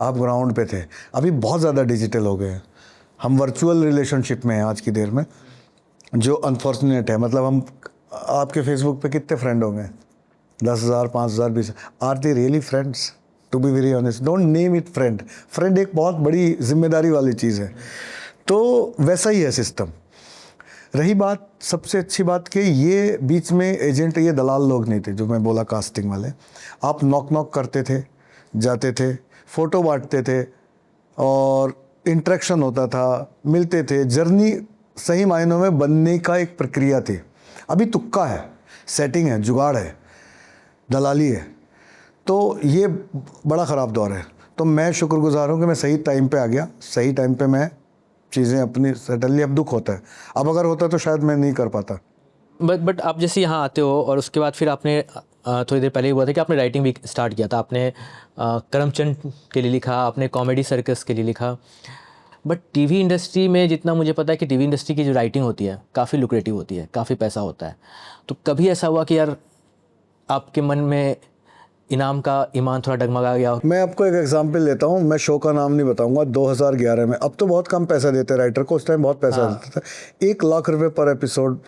B: आप ग्राउंड पे थे। अभी बहुत ज़्यादा डिजिटल हो गए हैं, हम वर्चुअल रिलेशनशिप में हैं आज की देर में, जो अनफॉर्चुनेट है। मतलब हम, आपके फेसबुक पे कितने फ्रेंड होंगे? 10,000, 5,000, 20। Are they really friends? To be very honest, don't name it friend. Friend एक बहुत बड़ी जिम्मेदारी वाली चीज़ है। तो वैसा ही है सिस्टम। रही बात, सबसे अच्छी बात कि ये बीच में एजेंट, ये दलाल लोग नहीं थे जो मैं बोला, कास्टिंग वाले। आप नॉक नॉक करते थे, जाते थे, फ़ोटो बांटते थे और इंटरेक्शन होता था, मिलते थे। जर्नी सही मायनों में बनने का एक प्रक्रिया थी। अभी तुक्का है, सेटिंग है, जुगाड़ है, दलाली है। तो ये बड़ा ख़राब दौर है। तो मैं शुक्रगुजार हूँ कि मैं सही टाइम पे आ गया, सही टाइम पे मैं चीज़ें अपनी सेटल ली। अब दुख होता है, अब अगर होता तो शायद मैं नहीं कर पाता।
A: बट आप जैसे यहाँ आते हो और उसके बाद फिर आपने थोड़ी देर पहले ही हुआ था कि आपने राइटिंग भी स्टार्ट किया था। आपने करमचंद के लिए लिखा, आपने कॉमेडी सर्कस के लिए लिखा। बट टीवी इंडस्ट्री में जितना मुझे पता है कि टीवी इंडस्ट्री की जो राइटिंग होती है काफ़ी लुक्रेटिव होती है, काफ़ी पैसा होता है। तो कभी ऐसा हुआ कि यार आपके मन में इनाम का ईमान थोड़ा डगमगा गया?
B: मैं आपको एक एग्जांपल लेता हूँ, मैं शो का नाम नहीं बताऊंगा। 2011 में, अब तो बहुत कम पैसा देते राइटर को, उस टाइम बहुत पैसा देता था। 1 लाख रुपए पर एपिसोड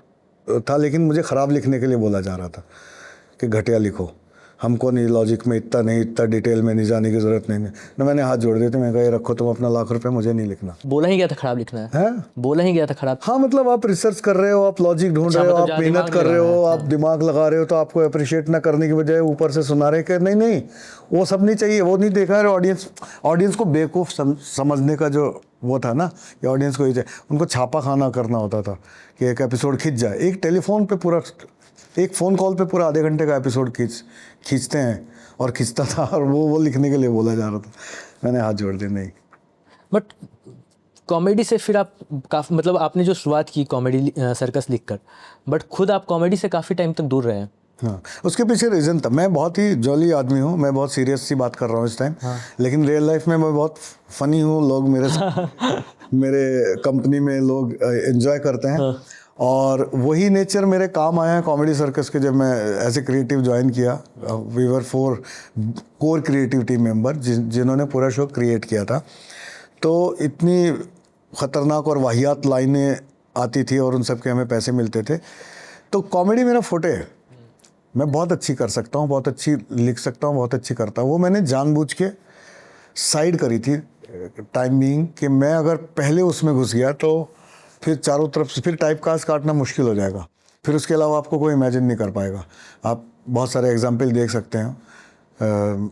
B: था, लेकिन मुझे ख़राब लिखने के लिए बोला जा रहा था कि घटिया लिखो, हमको नहीं, लॉजिक में इतना नहीं, इतना डिटेल में नहीं जाने की ज़रूरत नहीं। ना, मैंने हाथ जोड़ दिए थे, मैं कहा ये रखो तुम अपना 1 लाख रुपए, मुझे नहीं लिखना।
A: बोला ही गया था खराब लिखना है, बोला ही गया था खराब।
B: हाँ, मतलब आप रिसर्च कर रहे हो, आप लॉजिक ढूंढ रहे हो,
A: मतलब
B: आप मेहनत कर रहे हो, आप दिमाग लगा रहे हो, तो आपको अप्रिशिएट ना करने की बजाय ऊपर से सुना रहे कि नहीं नहीं वो सब नहीं चाहिए, वो नहीं देखा है। ऑडियंस को बेवकूफ़ समझने का जो वो था ना, कि ऑडियंस को ये चाहिए, उनको छापा खाना करना होता था कि एक एपिसोड खींच जाए। एक टेलीफोन पे पूरा, एक फ़ोन कॉल पे पूरा आधे घंटे का एपिसोड खींचते हैं, और खींचता था, और वो लिखने के लिए बोला जा रहा था। मैंने हाथ जोड़ दिए, नहीं।
A: बट कॉमेडी से फिर आप काफ़ी, मतलब आपने जो शुरुआत की कॉमेडी सर्कस लिखकर, बट खुद आप कॉमेडी से काफ़ी टाइम तक दूर रहे हैं।
B: हाँ, उसके पीछे रीज़न था। मैं बहुत ही जॉली आदमी हूँ, मैं बहुत सीरियस सी बात कर रहा हूँ इस टाइम। लेकिन रियल लाइफ में मैं बहुत फ़नी हूँ। लोग मेरे कंपनी में लोग एंजॉय करते हैं। और वही नेचर मेरे काम आया है कॉमेडी सर्कस के। जब मैं एज ए क्रिएटिव ज्वाइन किया, we were 4 core creative team member जिन्होंने पूरा शो क्रिएट किया था। तो इतनी ख़तरनाक और वाहियात लाइनें आती थी और उन सब के हमें पैसे मिलते थे। तो कॉमेडी मेरा फोटे है, मैं बहुत अच्छी कर सकता हूँ, बहुत अच्छी लिख सकता हूँ, बहुत अच्छी करता हूँ। वो मैंने जानबूझ के साइड करी थी टाइम बीइंग, कि मैं अगर पहले उसमें घुस गया तो फिर चारों तरफ से फिर टाइप कास्ट काटना मुश्किल हो जाएगा, फिर उसके अलावा आपको कोई इमेजिन नहीं कर पाएगा। आप बहुत सारे एग्जाम्पल देख सकते हैं,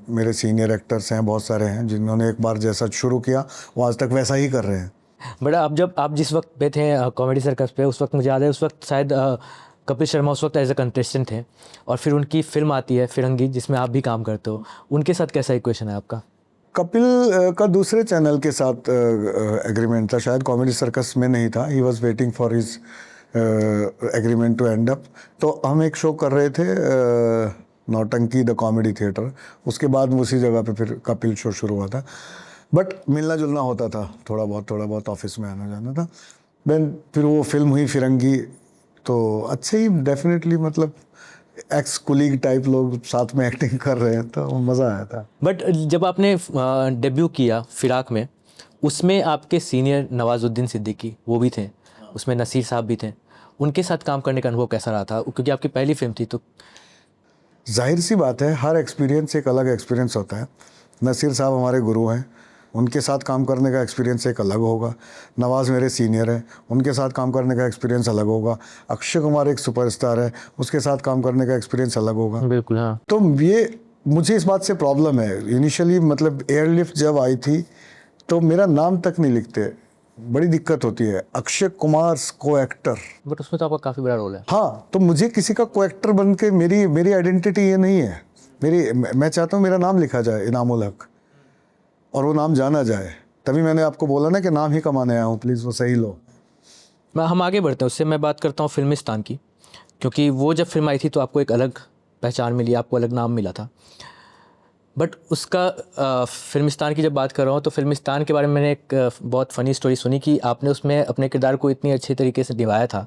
B: मेरे सीनियर एक्टर्स हैं, बहुत सारे हैं जिन्होंने एक बार जैसा शुरू किया वो आज तक वैसा ही कर रहे हैं।
A: बट आप जिस वक्त पे थे कॉमेडी सर्कस पे, उस वक्त मुझे याद है उस वक्त शायद कपिल शर्मा उस वक्त एज अ कंटेस्टेंट थे, और फिर उनकी फिल्म आती है फिरंगी जिसमें आप भी काम करते हो, उनके साथ कैसा इक्वेशन है आपका?
B: कपिल का दूसरे चैनल के साथ एग्रीमेंट था, शायद कॉमेडी सर्कस में नहीं था। He was waiting for his agreement to end up. तो हम एक शो कर रहे थे नौटंकी द कॉमेडी थिएटर, उसके बाद उसी जगह पे फिर कपिल शो शुरू हुआ था। बट मिलना जुलना होता था थोड़ा बहुत, ऑफिस में आना जाना था। देन फिर वो फिल्म हुई फिरंगी, तो अच्छे ही डेफिनेटली मतलब एक्स कुलीग टाइप लोग साथ में एक्टिंग कर रहे हैं तो मज़ा आया था।
A: बट जब आपने डेब्यू किया फिराक में, उसमें आपके सीनियर नवाजुद्दीन सिद्दीकी वो भी थे, उसमें नसीर साहब भी थे, उनके साथ काम करने का अनुभव कैसा रहा था? क्योंकि आपकी पहली फिल्म थी तो
B: जाहिर सी बात है, हर एक्सपीरियंस एक अलग एक्सपीरियंस होता है। नसीर साहब हमारे गुरु हैं, उनके साथ काम करने का एक्सपीरियंस एक अलग होगा। नवाज़ मेरे सीनियर हैं, उनके साथ काम करने का एक्सपीरियंस अलग होगा। अक्षय कुमार एक सुपरस्टार है, उसके साथ काम करने का एक्सपीरियंस अलग होगा।
A: बिल्कुल हाँ।
B: तो ये मुझे इस बात से प्रॉब्लम है। इनिशियली मतलब एयरलिफ्ट जब आई थी तो मेरा नाम तक नहीं लिखते, बड़ी दिक्कत होती है। अक्षय कुमार को एक्टर,
A: बट उसमें तो आपका काफ़ी बड़ा रोल है।
B: हाँ, तो मुझे किसी का को एक्टर बन के मेरी आइडेंटिटी ये नहीं है। मैं चाहता हूँ मेरा नाम लिखा जाए इनामुल हक, और वो नाम जाना जाए। तभी मैंने आपको बोला ना कि नाम ही कमाने आया हूँ, प्लीज़ वो सही लो।
A: हम आगे बढ़ते हैं, उससे मैं बात करता हूँ फिल्मिस्तान की, क्योंकि वो जब फिल्म आई थी तो आपको एक अलग पहचान मिली, आपको अलग नाम मिला था। बट उसका फिल्मिस्तान की जब बात कर रहा हूँ तो फिल्मिस्तान के बारे में मैंने एक बहुत फ़नी स्टोरी सुनी कि आपने उसमें अपने किरदार को इतनी अच्छे तरीके से निभाया था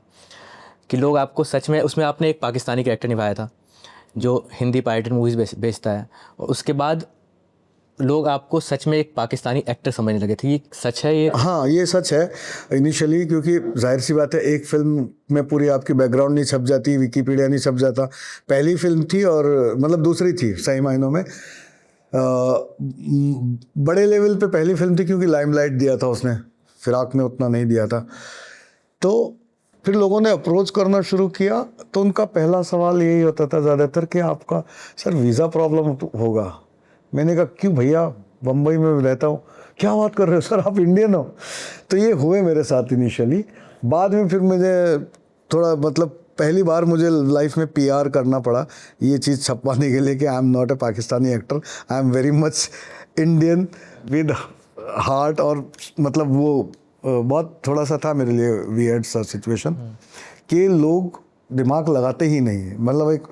A: कि लोग आपको सच में, उसमें आपने एक पाकिस्तानी कैरेक्टर निभाया था जो हिंदी पायरेटेड मूवीज़ बेचता है, और उसके बाद लोग आपको सच में एक पाकिस्तानी एक्टर समझने लगे थे। ये सच है ये?
B: हाँ, ये सच है इनिशियली, क्योंकि जाहिर सी बात है एक फिल्म में पूरी आपकी बैकग्राउंड नहीं छप जाती, विकीपीडिया नहीं छप जाता। पहली फिल्म थी और मतलब दूसरी थी सही मायनों में, बड़े लेवल पे पहली फिल्म थी क्योंकि लाइमलाइट दिया था उसने, फिराक ने उतना नहीं दिया था। तो फिर लोगों ने अप्रोच करना शुरू किया तो उनका पहला सवाल यही होता था ज़्यादातर कि आपका सर वीज़ा प्रॉब्लम होगा। मैंने कहा क्यों भैया, बम्बई में रहता हूँ। क्या बात कर रहे हो सर, आप इंडियन हो? तो ये हुए मेरे साथ इनिशियली। बाद में फिर मुझे थोड़ा मतलब पहली बार मुझे लाइफ में पीआर करना पड़ा ये चीज़ छपवाने के लिए कि I am not a Pakistani actor, I am very much Indian with heart. और मतलब वो बहुत थोड़ा सा था मेरे लिए वियर्ड सा सिचुएशन कि लोग दिमाग लगाते ही नहीं है। मतलब एक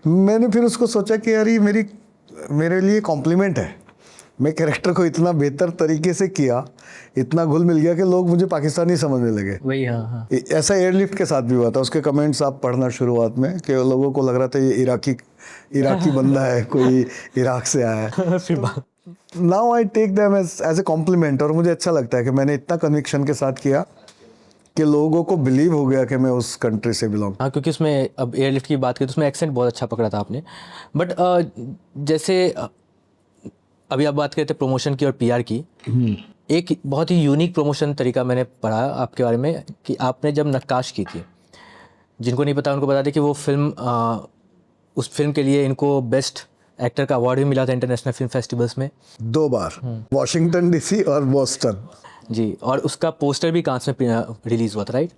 B: मैंने फिर उसको सोचा कि यार ये मेरे लिए कॉम्प्लीमेंट है। मैं कैरेक्टर को इतना बेहतर तरीके से किया, इतना घुल मिल गया कि लोग मुझे पाकिस्तानी समझने लगे।
A: वही हाँ।
B: ऐसा एयरलिफ्ट के साथ भी हुआ था। उसके कमेंट्स आप पढ़ना शुरुआत में कि लोगों को लग रहा था ये इराकी बंदा है, कोई इराक से आया है। Now I take them as a compliment, और मुझे अच्छा लगता है कि मैंने इतना कन्विक्शन के साथ किया कि लोगों को बिलीव हो गया कि मैं उस कंट्री से बिलोंग।
A: हाँ, क्योंकि उसमें अब एयरलिफ्ट की बात करें तो उसमें एक्सेंट बहुत अच्छा पकड़ा था आपने। बट जैसे अभी आप बात करते प्रमोशन की और पीआर की, एक बहुत ही यूनिक प्रमोशन तरीका मैंने पढ़ा आपके बारे में कि आपने जब नक्काश की थी, जिनको नहीं पता उनको बता दें कि वो फिल्म उस फिल्म के लिए इनको बेस्ट एक्टर का अवार्ड भी मिला था इंटरनेशनल फिल्म फेस्टिवल्स में
B: 2 बार, वॉशिंगटन डीसी और बोस्टन
A: जी, और उसका पोस्टर भी कांच में रिलीज़ हुआ था, राइट?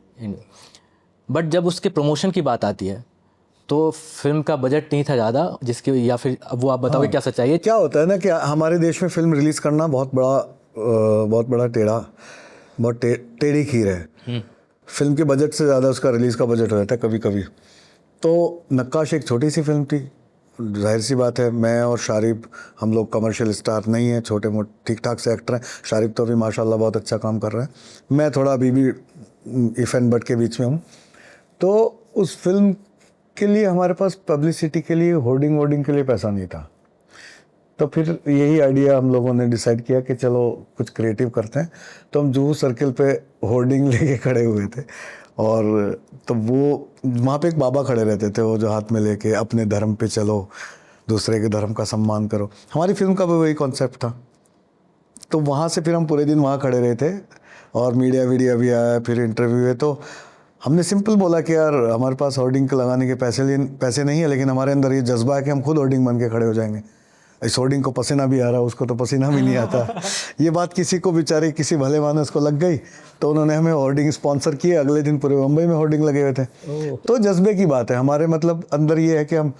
A: बट जब उसके प्रमोशन की बात आती है तो फिल्म का बजट नहीं था ज़्यादा, जिसके, या फिर अब वो आप बताओगे क्या सच्चाई है?
B: क्या होता है ना कि हमारे देश में फिल्म रिलीज़ करना बहुत बड़ा टेढ़ी खीर है। फिल्म के बजट से ज़्यादा उसका रिलीज़ का बजट हो जाता है कभी कभी। तो नक्काश एक छोटी सी फिल्म थी, जाहिर सी बात है मैं और शारिब हम लोग कमर्शियल स्टार नहीं हैं, छोटे मोटे ठीक ठाक से एक्टर हैं। शारिब तो अभी माशाल्लाह बहुत अच्छा काम कर रहा है, मैं थोड़ा अभी भी इफ एंड बट के बीच में हूँ। तो उस फिल्म के लिए हमारे पास पब्लिसिटी के लिए होर्डिंग के लिए पैसा नहीं था। तो फिर यही आइडिया हम लोगों ने डिसाइड किया कि चलो कुछ क्रिएटिव करते हैं। तो हम जुहू सर्किल पे होर्डिंग लेके खड़े हुए थे, और तो वो वहाँ पे एक बाबा खड़े रहते थे, वो जो हाथ में लेके अपने धर्म पे चलो, दूसरे के धर्म का सम्मान करो। हमारी फिल्म का भी वही कॉन्सेप्ट था तो वहाँ से फिर हम पूरे दिन वहाँ खड़े रहे थे और मीडिया वीडिया भी आया, फिर इंटरव्यू है। तो हमने सिंपल बोला कि यार हमारे पास होर्डिंग लगाने के पैसे नहीं है, लेकिन हमारे अंदर ये जज्बा है कि हम खुद होर्डिंग बन के खड़े हो जाएंगे। इस होर्डिंग को पसीना भी आ रहा, उसको तो पसीना भी नहीं आता। ये बात किसी को बेचारे किसी भले मानस को लग गई, तो उन्होंने हमें होर्डिंग स्पॉन्सर किए। अगले दिन पूरे मुंबई में होर्डिंग लगे हुए थे। तो जज्बे की बात है हमारे, मतलब अंदर ये है कि हम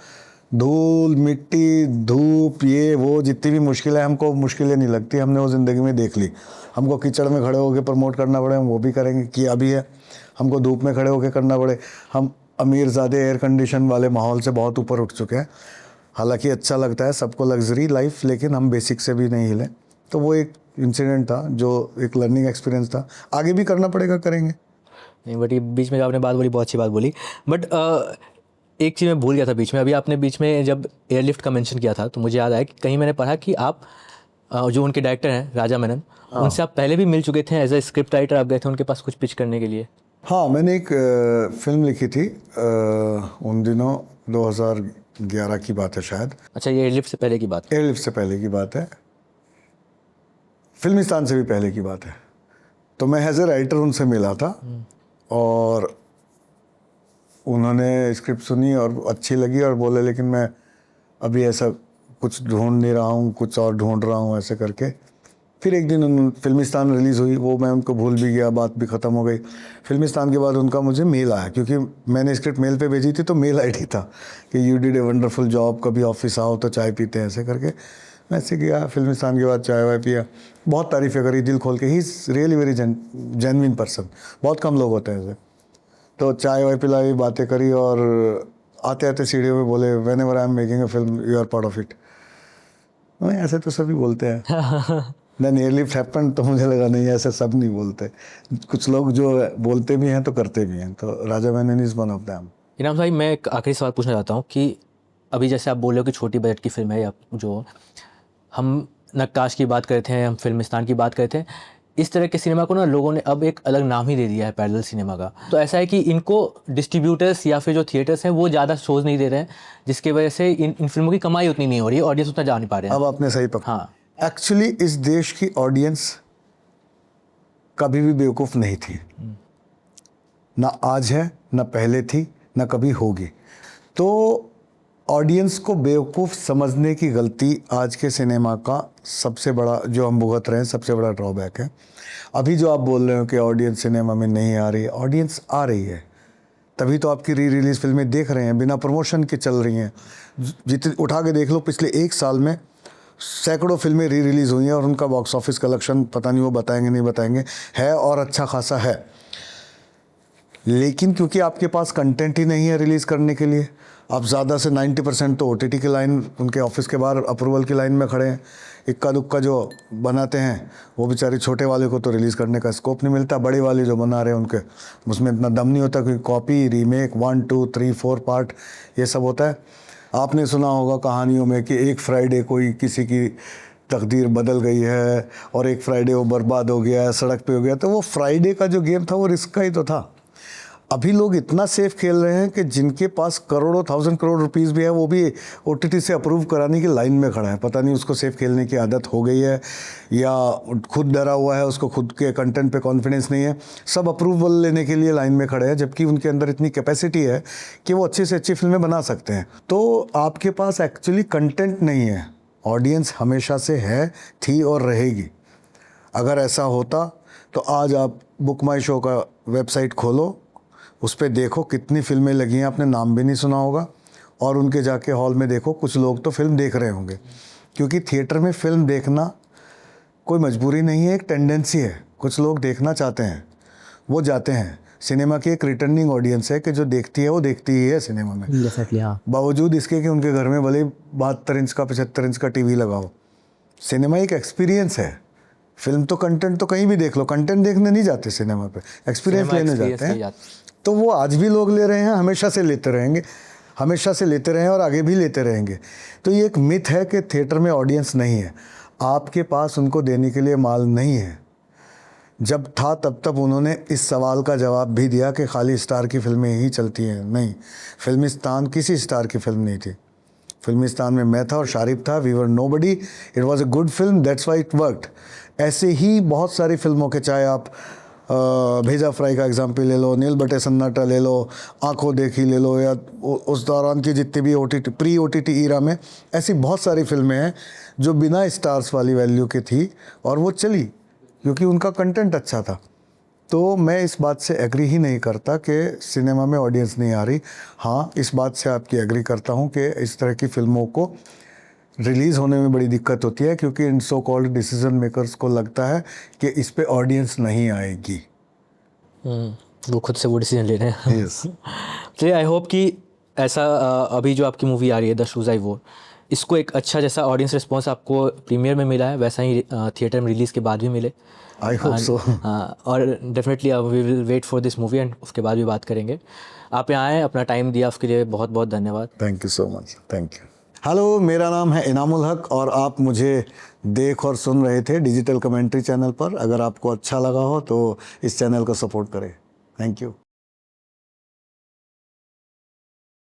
B: धूल मिट्टी धूप ये वो जितनी भी मुश्किलें, हमको मुश्किलें नहीं लगती, हमने वो ज़िंदगी में देख ली। हमको कीचड़ में खड़े होकर प्रमोट करना पड़े, हम वो भी करेंगे, किया भी है। हमको धूप में खड़े होकर करना पड़े, हम अमीरज़ादे एयर कंडीशन वाले माहौल से बहुत ऊपर उठ चुके हैं। हालांकि अच्छा लगता है सबको लग्जरी लाइफ, लेकिन हम बेसिक से भी नहीं हिले। तो वो एक इंसिडेंट था जो एक लर्निंग एक्सपीरियंस था। आगे भी करना पड़ेगा, करेंगे।
A: नहीं, बट ये बीच में जो आपने बात बोली बहुत अच्छी बात बोली। बट एक चीज़ मैं भूल गया था बीच में। अभी आपने बीच में जब एयरलिफ्ट का मेंशन किया था तो मुझे याद आया कि कहीं मैंने पढ़ा कि आप जो उनके डायरेक्टर हैं राजा मेनन, उनसे आप पहले भी मिल चुके थे एज ए स्क्रिप्ट राइटर। आप गए थे उनके पास कुछ पिच करने के लिए?
B: हाँ, मैंने एक फिल्म लिखी थी उन दिनों, 2011 की बात है शायद।
A: अच्छा, ये एयरलिफ्ट से पहले की बात?
B: एयरलिफ्ट से पहले की बात है, फिल्मिस्तान से भी पहले की बात है। तो मैं एज ए राइटर उनसे मिला था और उन्होंने स्क्रिप्ट सुनी और अच्छी लगी और बोले लेकिन मैं अभी ऐसा कुछ ढूंढ नहीं रहा हूँ, कुछ और ढूंढ रहा हूँ, ऐसे करके। फिर एक दिन उन फिल्मिस्तान रिलीज़ हुई, वो मैं उनको भूल भी गया, बात भी ख़त्म हो गई। फिल्मिस्तान के बाद उनका मुझे मेल आया, क्योंकि मैंने स्क्रिप्ट मेल पे भेजी थी, तो मेल आईडी था कि you did a wonderful job, कभी ऑफिस आओ तो चाय पीते हैं, ऐसे करके। मैं ऐसे गया फिल्मिस्तान के बाद, चाय वाय पिया, बहुत तारीफ़ें करी दिल खोल के। He is really very genuine person, बहुत कम लोग होते हैं ऐसे। तो चाय वाय पिलाई, बातें करी और आते आते सीढ़ियों में बोले whenever I am making a film you are part of it. ऐसे तो सभी बोलते हैं। देन एयरलिफ्ट हैपेंड, तो मुझे लगा नहीं ऐसे सब नहीं बोलते, कुछ लोग जो बोलते भी हैं तो करते भी हैं। तो Raja Menon is one of them.
A: Inaam भाई, मैं एक आखिरी सवाल पूछना चाहता हूँ कि अभी जैसे आप बोल रहे हो कि छोटी बजट की फिल्म है, या जो हम नक्काश की बात करते हैं, हम फिल्मिस्तान की बात करते हैं, इस तरह के सिनेमा को ना लोगों ने अब एक अलग नाम ही दे दिया है, पैरेलल सिनेमा का। तो ऐसा है कि इनको डिस्ट्रीब्यूटर्स या फिर जो थिएटर्स हैं वो ज़्यादा शोज़ नहीं दे रहे हैं, जिसकी वजह से इन फिल्मों की कमाई उतनी नहीं हो रही है, ऑडियंस उतना जा नहीं पा रहे हैं।
B: अब आपने सही पकड़ा।
A: हाँ,
B: एक्चुअली इस देश की ऑडियंस कभी भी बेवकूफ़ नहीं थी, ना आज है, ना पहले थी, ना कभी होगी। तो ऑडियंस को बेवकूफ़ समझने की गलती आज के सिनेमा का सबसे बड़ा, जो हम भुगत रहे हैं, सबसे बड़ा ड्रॉबैक है। अभी जो आप बोल रहे हो कि ऑडियंस सिनेमा में नहीं आ रही है, ऑडियंस आ रही है, तभी तो आपकी री रिलीज़ फिल्में देख रहे हैं, बिना प्रमोशन के चल रही हैं। जितने उठा के देख लो, पिछले एक साल में सैकड़ों फिल्में री रिलीज़ हुई हैं और उनका बॉक्स ऑफिस कलेक्शन पता नहीं वो बताएंगे नहीं बताएंगे, है और अच्छा खासा है। लेकिन क्योंकि आपके पास कंटेंट ही नहीं है रिलीज़ करने के लिए, आप ज़्यादा से 90% तो OTT की लाइन, उनके ऑफिस के बाहर अप्रूवल की लाइन में खड़े हैं। इक्का दुक्का जो बनाते हैं वो बेचारे छोटे वाले को तो रिलीज़ करने का स्कोप नहीं मिलता, बड़े वाले जो बना रहे हैं उनके उसमें इतना दम नहीं होता, क्योंकि कॉपी रीमेक 1 2 3 4 पार्ट ये सब होता है। आपने सुना होगा कहानियों में कि एक फ्राइडे कोई किसी की तकदीर बदल गई है और एक फ्राइडे वो बर्बाद हो गया है, सड़क पे हो गया। तो वो फ्राइडे का जो गेम था वो रिस्क का ही तो था। अभी लोग इतना सेफ खेल रहे हैं कि जिनके पास करोड़ों 1000 करोड़ रुपीस भी है वो भी OTT से अप्रूव कराने की लाइन में खड़ा है। पता नहीं उसको सेफ खेलने की आदत हो गई है या खुद डरा हुआ है, उसको खुद के कंटेंट पे कॉन्फिडेंस नहीं है। सब अप्रूवल लेने के लिए लाइन में खड़े हैं, जबकि उनके अंदर इतनी कैपेसिटी है कि वो अच्छी से अच्छी फिल्में बना सकते हैं। तो आपके पास एक्चुअली कंटेंट नहीं है। ऑडियंस हमेशा से है, थी और रहेगी। अगर ऐसा होता तो आज आप बुक माई शो का वेबसाइट खोलो, उस पर देखो कितनी फिल्में लगी हैं, आपने नाम भी नहीं सुना होगा, और उनके जाके हॉल में देखो, कुछ लोग तो फिल्म देख रहे होंगे। क्योंकि थिएटर में फिल्म देखना कोई मजबूरी नहीं है, एक टेंडेंसी है। कुछ लोग देखना चाहते हैं, वो जाते हैं। सिनेमा की एक रिटर्निंग ऑडियंस है कि जो देखती है वो देखती ही है सिनेमा में, बावजूद इसके कि उनके घर में भले 72 इंच का 75 इंच का TV लगाओ। सिनेमा एक एक्सपीरियंस है। फिल्म तो कंटेंट तो कहीं भी देख लो, कंटेंट देखने नहीं जाते सिनेमा पे, एक्सपीरियंस लेने जाते हैं। तो वो आज भी लोग ले रहे हैं, हमेशा से लेते रहेंगे, हमेशा से लेते रहे हैं और आगे भी लेते रहेंगे। तो ये एक मिथ है कि थिएटर में ऑडियंस नहीं है। आपके पास उनको देने के लिए माल नहीं है। जब था तब उन्होंने इस सवाल का जवाब भी दिया कि खाली स्टार की फिल्में ही चलती हैं। नहीं, फिल्मिस्तान किसी स्टार की फिल्म नहीं थी। फिल्मिस्तान में मैं था और शारिब था, we were nobody, it was a good film, that's why it worked. ऐसे ही बहुत सारी फिल्मों के, चाहे आप भेजा फ्राई का एग्जाम्पल ले लो, नील बटे सन्नाटा ले लो, आंखों देखी ले लो, या उस दौरान की जितनी भी प्री OTT ईरा में ऐसी बहुत सारी फिल्में हैं जो बिना स्टार्स वाली वैल्यू की थी और वो चली क्योंकि उनका कंटेंट अच्छा था। तो मैं इस बात से एग्री ही नहीं करता कि सिनेमा में ऑडियंस नहीं आ रही। हाँ, इस बात से आपकी एग्री करता हूँ कि इस तरह की फ़िल्मों को रिलीज़ होने में बड़ी दिक्कत होती है क्योंकि इन सो कॉल्ड डिसीजन मेकर्स को लगता है कि इस पे ऑडियंस नहीं आएगी।
A: वो खुद से वो डिसीजन ले रहे हैं।
B: यस।
A: चलिए, आई होप कि ऐसा अभी जो आपकी मूवी आ रही है द शूज़ आई वोर, इसको एक अच्छा जैसा ऑडियंस रिस्पॉन्स आपको प्रीमियर में मिला है वैसा ही थिएटर में रिलीज़ के बाद भी मिले।
B: I hope so.
A: और definitely we will wait for this movie and उसके बाद भी बात करेंगे। आप यहाँ आए, अपना टाइम दिया, उसके लिए बहुत बहुत धन्यवाद।
B: Thank you so much. Thank you. Hello, मेरा नाम है इनामुल हक और आप मुझे देख और सुन रहे थे डिजिटल कमेंट्री चैनल पर। अगर आपको अच्छा लगा हो तो इस चैनल को सपोर्ट करें। Thank you.